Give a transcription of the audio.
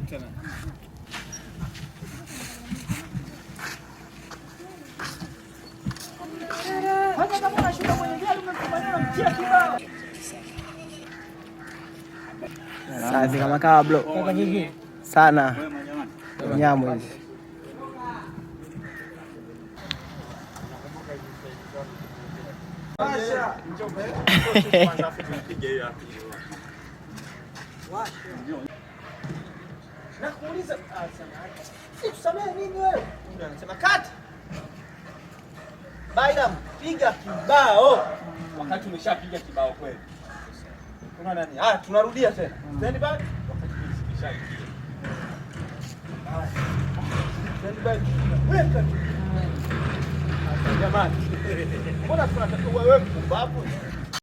tena. Hata kama unashuka kwenye gari umekumbana mtia kibao. Safi kama kawa bro. Sana. Nyamo hizi. Washa. Nakuuliza tusamehe nini wewe? Anasema kati. Baida piga kibao. Wakati umeshapiga kibao kweli. Kuna nani? Tunarudia tena. Stand by. Wakati umeshaingia. Stand by. Weka tu. Jamani. Mbona tunatakiwa wewe mpumbavu?